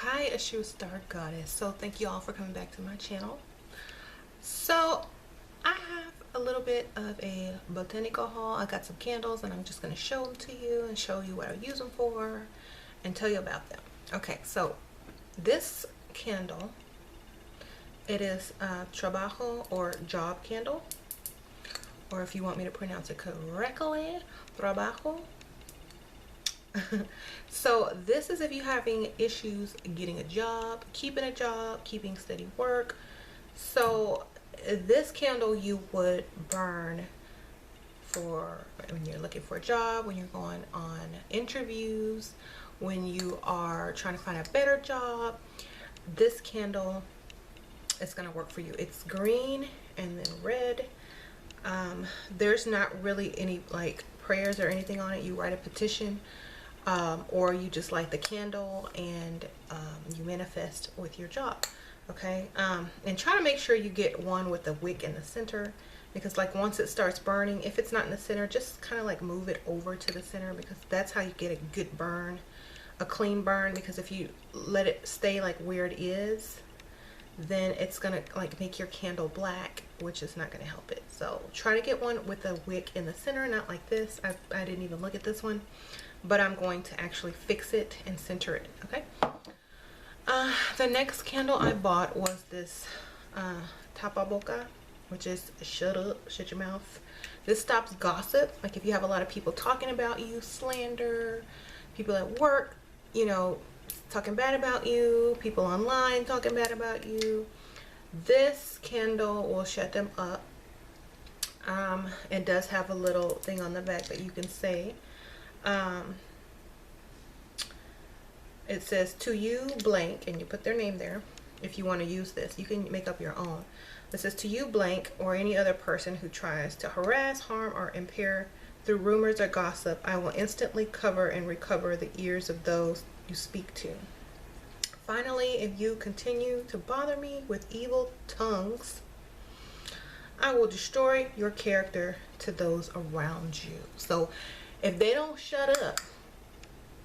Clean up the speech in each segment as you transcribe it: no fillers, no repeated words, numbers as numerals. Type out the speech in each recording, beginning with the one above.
Hi, Ashu Star Goddess. So thank you all for coming back to my channel. So I have a little bit of a Botanica haul. I got some candles and I'm just going to show them to you and show you what I use them for and tell you about them. Okay, so this candle, it is a trabajo or job candle, or if you want me to pronounce it correctly, trabajo. So this is if you're having issues getting a job, keeping steady work. So this candle you would burn for when you're looking for a job, when you're going on interviews, when you are trying to find a better job. This candle is going to work for you. It's green and then red. There's not really any like prayers or anything on it. You write a petition, or you just light the candle and you manifest with your job. Okay, and try to make sure you get one with the wick in the center, because like once it starts burning, if it's not in the center, just kind of like move it over to the center, because that's how you get a good burn, a clean burn. Because if you let it stay like where it is, then it's gonna like make your candle black, which is not gonna help it. So try to get one with a wick in the center, not like this. I didn't even look at this one, but I'm going to actually fix it and center it. Okay, the next candle I bought was this tapa boca, which is shut up, shut your mouth. This stops gossip. Like if you have a lot of people talking about you, slander, people at work, you know, talking bad about you, people online talking bad about you, this candle will shut them up. It does have a little thing on the back that you can say. It says to you blank, and you put their name there. If you want to use this, you can make up your own. It says to you blank, or any other person who tries to harass, harm, or impair through rumors or gossip, I will instantly cover and recover the ears of those you speak to. Finally, if you continue to bother me with evil tongues, I will destroy your character to those around you. So if they don't shut up,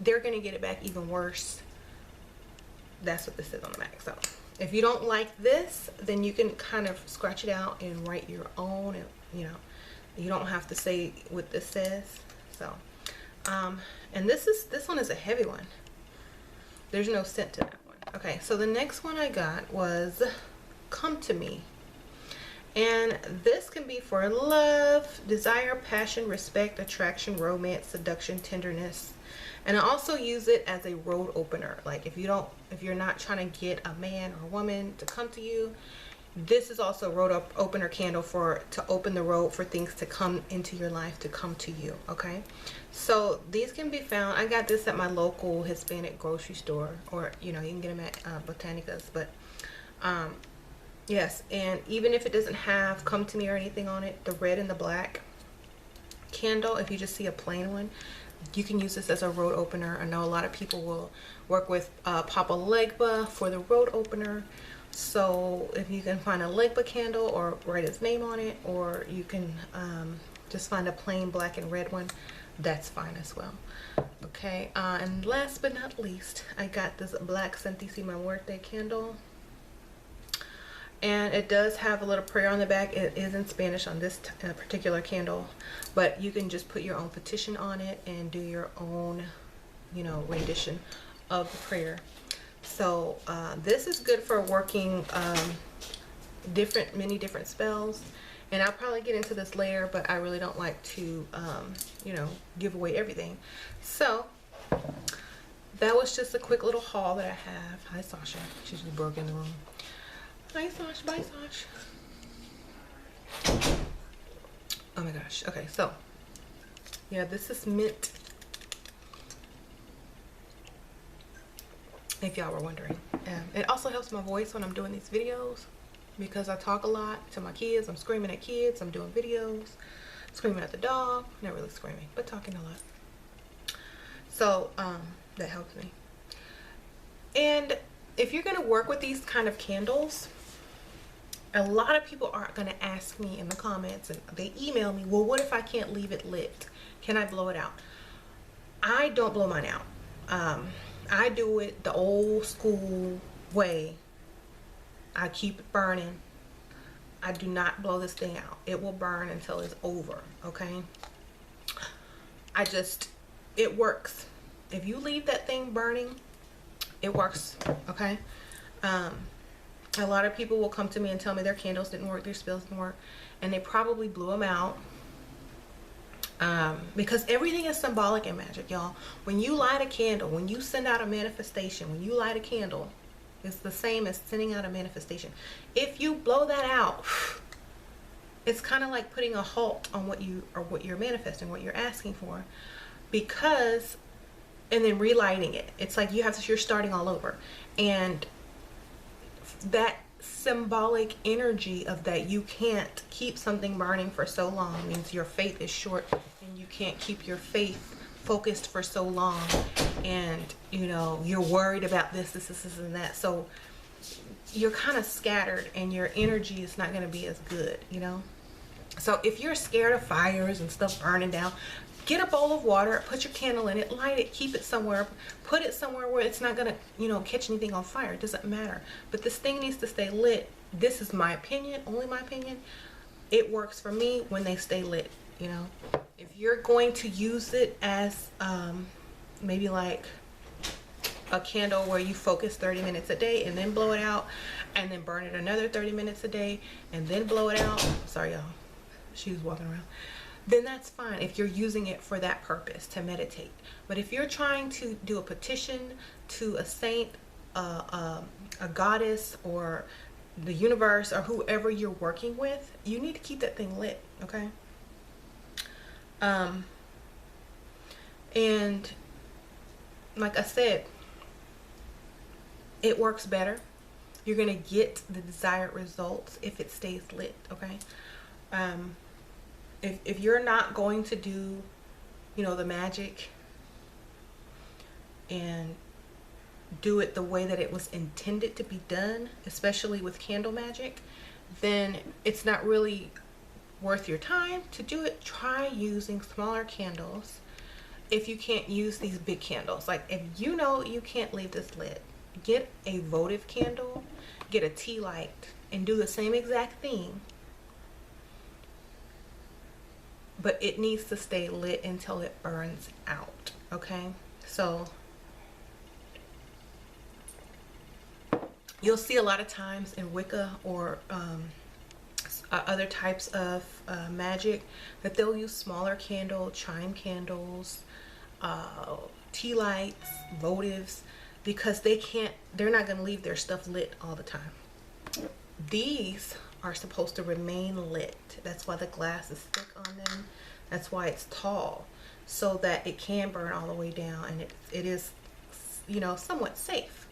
they're gonna get it back even worse. That's what this says on the back. So if you don't like this, then you can kind of scratch it out and write your own, and you know, you don't have to say what this says. So and this one is a heavy one. There's no scent to that one. Okay, so the next one I got was Come to Me. And this can be for love, desire, passion, respect, attraction, romance, seduction, tenderness. And I also use it as a road opener. Like if you're not trying to get a man or woman to come to you, this is also a road opener candle to open the road for things to come into your life, to come to you. Okay, so these can be found. I got this at my local Hispanic grocery store, or you know, you can get them at Botanica's. But yes, and even if it doesn't have Come to Me or anything on it, the red and the black candle, if you just see a plain one, you can use this as a road opener. I know a lot of people will work with Papa Legba for the road opener. So if you can find a Legba candle or write his name on it, or you can just find a plain black and red one, that's fine as well. Okay, and last but not least, I got this black Santísima Muerte candle. And it does have a little prayer on the back. It is in Spanish on this particular candle, but you can just put your own petition on it and do your own, you know, rendition of the prayer. So this is good for working many different spells. And I'll probably get into this later, but I really don't like to, you know, give away everything. So that was just a quick little haul that I have. Hi, Sasha. She's just broke in the room. Hi, Sash. Bye, Sash. Oh my gosh. Okay, so yeah, this is mint. If y'all were wondering, it also helps my voice when I'm doing these videos, because I talk a lot to my kids. I'm screaming at kids. I'm doing videos, screaming at the dog. Not really screaming, but talking a lot. So that helps me. And if you're gonna work with these kind of candles, a lot of people are going to ask me in the comments, and they email me, well, what if I can't leave it lit? Can I blow it out? I don't blow mine out. I do it the old school way. I keep it burning. I do not blow this thing out. It will burn until it's over, okay? It works. If you leave that thing burning, it works, okay? A lot of people will come to me and tell me their candles didn't work, their spills didn't work, and they probably blew them out. Because everything is symbolic in magic, y'all. When you light a candle, when you send out a manifestation, when you light a candle, it's the same as sending out a manifestation. If you blow that out, it's kind of like putting a halt on what you're manifesting, what you're asking for, because, and then relighting it. It's like you're starting all over, and that symbolic energy of that you can't keep something burning for so long means your faith is short, and you can't keep your faith focused for so long, and you're worried about this and that, so you're kind of scattered and your energy is not going to be as good. So if you're scared of fires and stuff burning down, get a bowl of water, put your candle in it, light it, keep it somewhere, put it somewhere where it's not going to catch anything on fire. It doesn't matter, but this thing needs to stay lit. This is my opinion, only my opinion. It works for me when they stay lit. If you're going to use it as maybe like a candle where you focus 30 minutes a day and then blow it out, and then burn it another 30 minutes a day and then blow it out, sorry y'all, she was walking around, then that's fine if you're using it for that purpose, to meditate. But if you're trying to do a petition to a saint, a goddess, or the universe, or whoever you're working with, you need to keep that thing lit, okay? And like I said, it works better. You're gonna get the desired results if it stays lit, okay? If you're not going to do, the magic and do it the way that it was intended to be done, especially with candle magic, then it's not really worth your time to do it. Try using smaller candles if you can't use these big candles. Like, if you can't leave this lit, get a votive candle, get a tea light, and do the same exact thing, but it needs to stay lit until it burns out, okay? So you'll see a lot of times in Wicca or other types of magic that they'll use smaller candle, chime candles, tea lights, votives, because they're not going to leave their stuff lit all the time. These are supposed to remain lit. That's why the glass is thick on them. That's why it's tall, so that it can burn all the way down, and it is somewhat safe.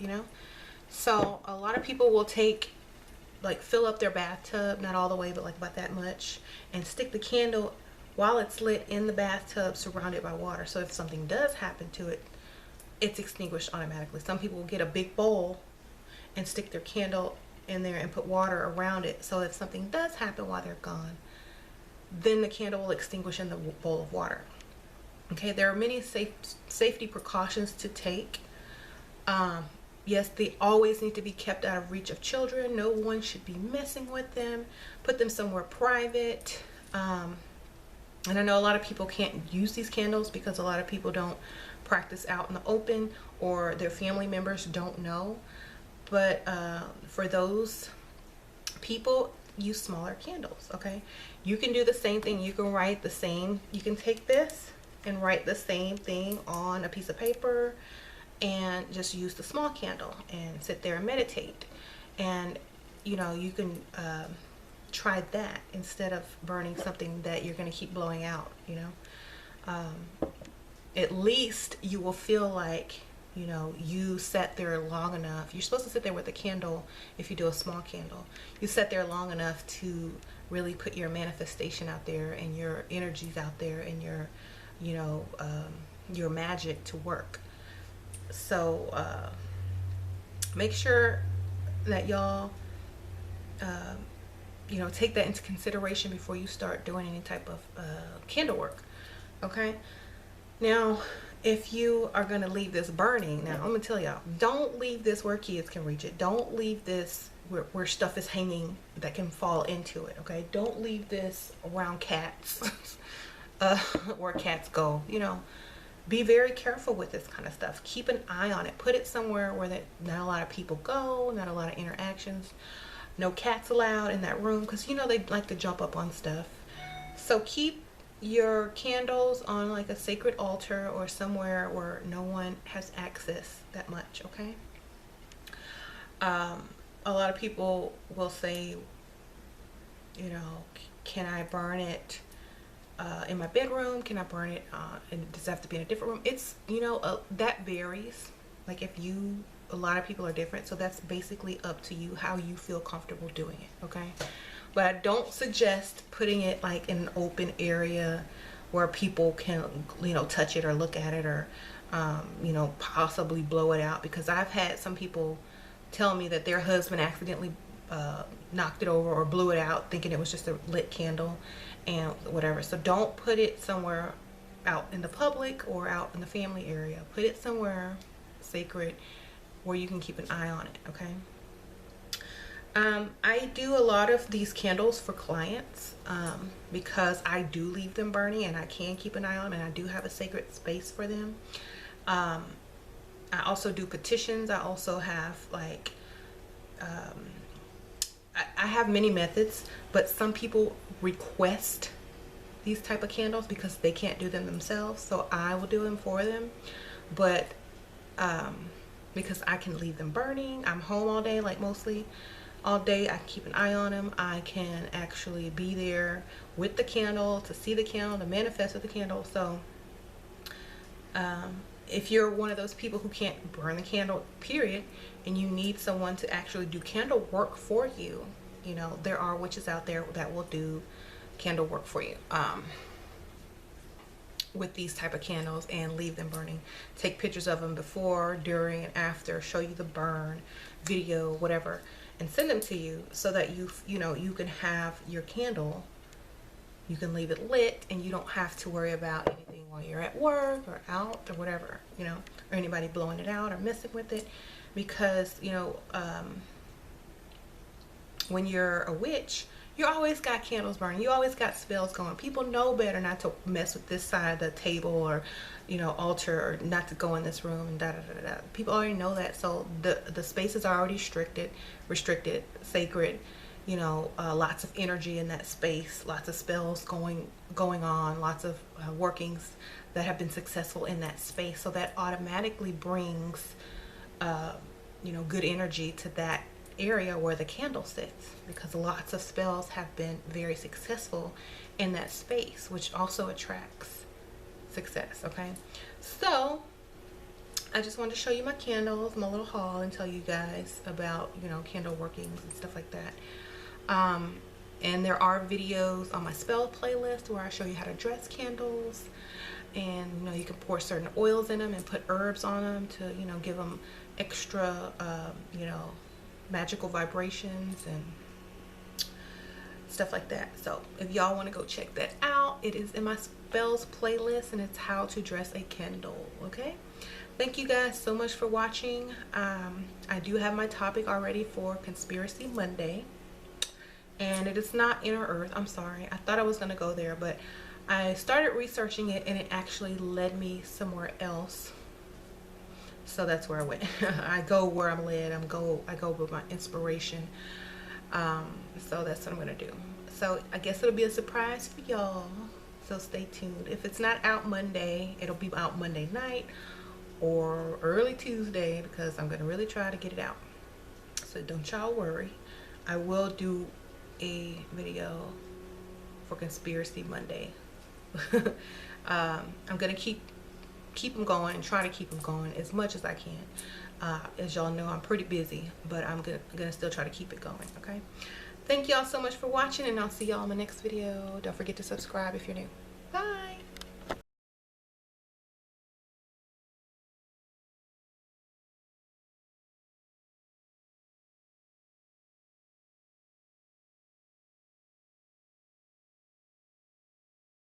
So a lot of people will fill up their bathtub, not all the way, but like about that much, and stick the candle while it's lit in the bathtub, surrounded by water. So if something does happen to it, it's extinguished automatically. Some people will get a big bowl and stick their candle in there and put water around it, so if something does happen while they're gone, then the candle will extinguish in the bowl of water. Okay, there are many safety precautions to take. Yes, they always need to be kept out of reach of children. No one should be messing with them. Put them somewhere private. And I know a lot of people can't use these candles because a lot of people don't practice out in the open, or their family members don't know. But for those people, use smaller candles, okay? You can do the same thing. You can take this and write the same thing on a piece of paper, and just use the small candle and sit there and meditate. And you can try that instead of burning something that you're going to keep blowing out. At least you will feel like you sat there long enough. You're supposed to sit there with a candle. If you do a small candle, you sat there long enough to really put your manifestation out there, and your energies out there, and your magic to work. So make sure that y'all take that into consideration before you start doing any type of candle work, okay? Now, if you are going to leave this burning, now I'm going to tell y'all, don't leave this where kids can reach it. Don't leave this where stuff is hanging that can fall into it, okay? Don't leave this around cats, where cats go, you know. Be very careful with this kind of stuff. Keep an eye on it. Put it somewhere where not a lot of people go, not a lot of interactions. No cats allowed in that room, because you know they like to jump up on stuff. So keep your candles on like a sacred altar or somewhere where no one has access that much, okay? A lot of people will say, you know, can I burn it in my bedroom? Can I burn it and does it have to be in a different room? It's, you know, that varies. Like a lot of people are different, so that's basically up to you how you feel comfortable doing it, okay? But I don't suggest putting it like in an open area where people can, you know, touch it or look at it or you know, possibly blow it out, because I've had some people tell me that their husband accidentally knocked it over or blew it out thinking it was just a lit candle and whatever. So don't put it somewhere out in the public or out in the family area. Put it somewhere sacred where you can keep an eye on it, okay? I do a lot of these candles for clients because I do leave them burning and I can keep an eye on them, and I do have a sacred space for them. I also do petitions. I also have like I have many methods, but some people request these type of candles because they can't do them themselves, so I will do them for them. But because I can leave them burning, I'm home all day, like mostly all day, I keep an eye on them. I can actually be there with the candle, to see the candle, to manifest with the candle. So if you're one of those people who can't burn the candle, period, and you need someone to actually do candle work for you, you know, there are witches out there that will do candle work for you with these type of candles and leave them burning. Take pictures of them before, during, and after, show you the burn video, whatever, and send them to you so that you know, you can have your candle, you can leave it lit, and you don't have to worry about anything while you're at work or out or whatever, you know, or anybody blowing it out or messing with it. Because, you know, when you're a witch, you always got candles burning. You always got spells going. People know better not to mess with this side of the table or, you know, altar, or not to go in this room and da da da da. People already know that. So the spaces are already restricted, sacred. You know, lots of energy in that space, lots of spells going on, lots of workings that have been successful in that space. So that automatically brings, you know, good energy to that area where the candle sits, because lots of spells have been very successful in that space, which also attracts success, okay? So I just wanted to show you my candles, my little haul, and tell you guys about, you know, candle workings and stuff like that. And there are videos on my spell playlist where I show you how to dress candles, and you know, you can pour certain oils in them and put herbs on them to, you know, give them extra you know, magical vibrations and stuff like that. So if y'all want to go check that out, it is in my spells playlist, and it's how to dress a candle. Okay, thank you guys so much for watching. I do have my topic already for Conspiracy Monday, and it is not Inner Earth. I'm sorry, I thought I was going to go there, but I started researching it and it actually led me somewhere else. So that's where I went. I go where I'm led. I go with my inspiration. So that's what I'm gonna do. So I guess it'll be a surprise for y'all. So stay tuned. If it's not out Monday, it'll be out Monday night or early Tuesday, because I'm gonna really try to get it out. So don't y'all worry. I will do a video for Conspiracy Monday. I'm gonna keep them going and try to keep them going as much as I can. As y'all know, I'm pretty busy, but I'm gonna still try to keep it going. Okay, thank y'all so much for watching, and I'll see y'all in my next video. Don't forget to subscribe if you're new.